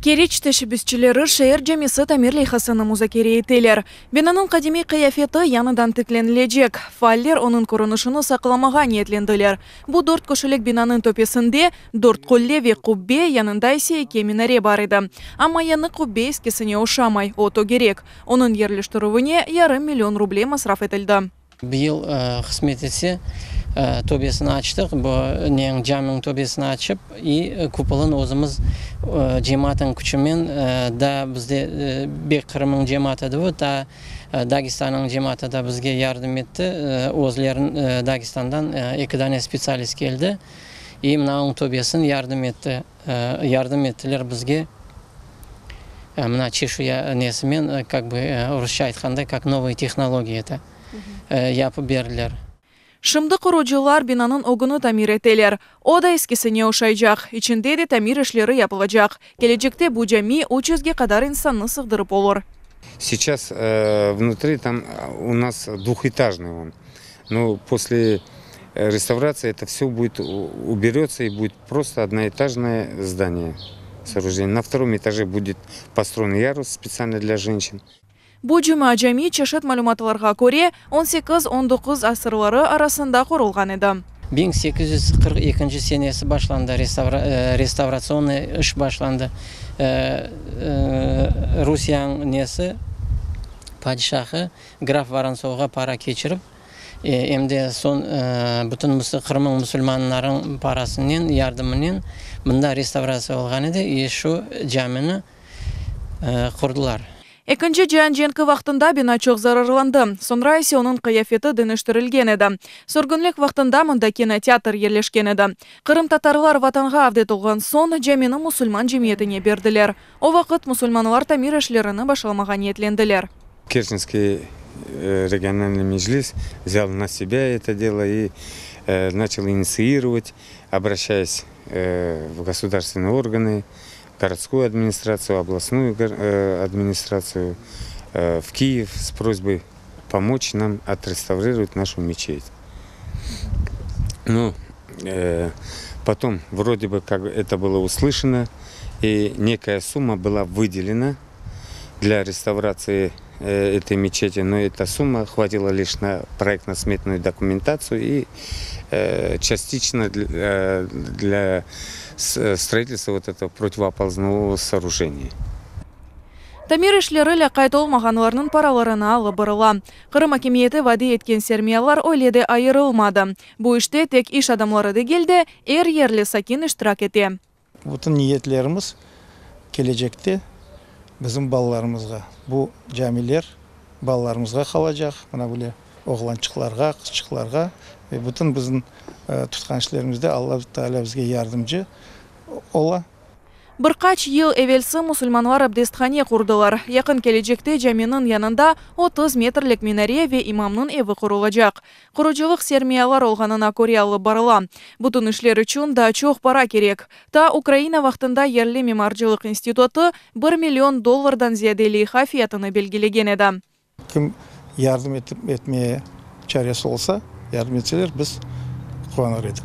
Кереч тәшібісчілері шәйір жемесі Тамир лейхасыны музакере етелер. Бинаның қадими қияфеті яныдан тікленілежек. Фаллер оның көрінішіні сақыламаға ниетленділер. Бұ дорт көшілік бинаның төпесінде дорт қоллеви құббе янында есе еке минаре бар еді. Ама яны құббе ескесіне ұшамай, ото керек. Оның ерліштіруіне ярым миллион рублей масраф етілді. Биыл қызмет етсе, тобесін açtık. Bu camın тобесін açıp kupolun өзіміз cemaatin küçümen da bizde bir Kırım'ın cemaati bu da Dagestan'ın cemaati da bizge yardım etti. Özlerin Dagestan'dan iki tane spesyalist geldi. Mına tobesin yardım ettiler bizge. Mına Çeşuya nesimen как бы Rusça aytқанда как новые технологии это yapıp berdiler. Шымды құруджылар бинаның оғыны тамир етелер. О да ескесіне ұшайжақ. Içinde де тамир ішлері yapılacak. Келечекте bu жами 300-ге қадар insanны сығдырып olur. Сейчас внутри там у нас двухэтажный он. Но после реставрации это все будет уберется и будет просто одноэтажное здание. Сооружение. На втором этаже будет построен ярус специально для женщин. Бұ жүма жами чешет малюматларға көре 18-19 асырлары арасында құрылған еді. 1842 senesi başlandı, restavrasyonu iş başlandı. Rusya'nın nesi, padişahı Graf Vorontsov'a para geçirip, hem de son bütün Kırım'ın Müslümanların parasının yardımının bunda restavrasyon olğan idi. Şu camini kurdular. Екінші жән-женкі вақтында бина чоқ зарарланды. Сонра есе оның қияфеті дініштірілген еді. Сөргінлік вақтында мұнда кинотеатр ерлешкен еді. Қырым татарлар ватанға авдет олған сон жәмені мұсылман жемиетіне берділер. О вақыт мұсылманлар тамир ішлеріні башалмаға ниетленділер. Керченский региональный меджлис взял на себя это дело и начал инициировать, обращаясь в государственные органы, городскую администрацию, областную администрацию в Киев с просьбой помочь нам отреставрировать нашу мечеть. Но потом вроде бы как это было услышано, и некая сумма была выделена для реставрации этой мечети, но эта сумма хватила лишь на проектно-сметную документацию и частично для строительства вот этого противооползного сооружения. Тамир ішлері қайт олмағанларының параларына алы бұрыла. Қырым акимиеті вады еткен сермиялар ойледі айырылмады. Бұл іште тек иш адамлары да келді, ерлі сакин іштірак ете. Бұтын ниетлеріміз келечекте біздің балаларымызға, бұл жәмилер балаларымызға қалажақ, мұна біле оғланшықларға, қызшықларға, бұтын біздің тұтқаншыларымызды Алла Тағала бізге ярдымжы ола. Бірқач ел әвелсі мұсылманлар абдестхане құрдылар. Яқын келечекте жәменің янында 30 метрлік минаре ве имамның еві құрылacak. Құручылық сермиялар олғанына көреялы барыла. Бұтын ішлер үшін да чоқ пара керек. Та Украина вақтында ерлі мемаржылық институты $1 миллион зиядели хафиятыны белгілеген еді. Кім ярдым етмeye çaresi olsa, yardım etseler biz қуанар едік.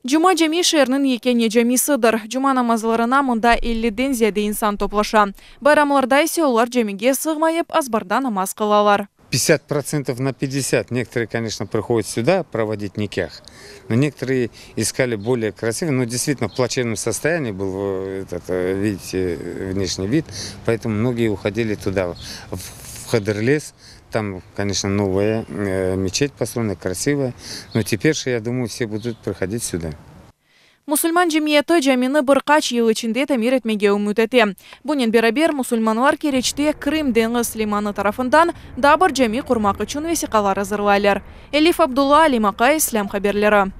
Жума жами шернің екене жамисыдыр. Жума намазларына мұнда 50-ден зияде инсан топлаша. Байрамларда есе олар жамиге сығмайып, азбарда намаз қылалар. 50% на 50. Некоторые, конечно, приходят сюда проводить никях, но некоторые искали более красивый, но действительно в плачевном состоянии был этот, видите, внешний вид, поэтому многие уходили туда, в Хадырлес. Там, конечно, новая мечеть построена, красивая, но теперь, я думаю, все будут приходить сюда. Мұсылман жемиеті жәмені бірқач ел ішінде тамир етмеге үміт ете. Бұнен берабер мұсылманлар керечте Крым деңіз лиманы тарафындан дабыр жәми құрмақ үшін весиқалар азырлайлар. Элиф Абдулла, Алимақа, Ислам хаберлері.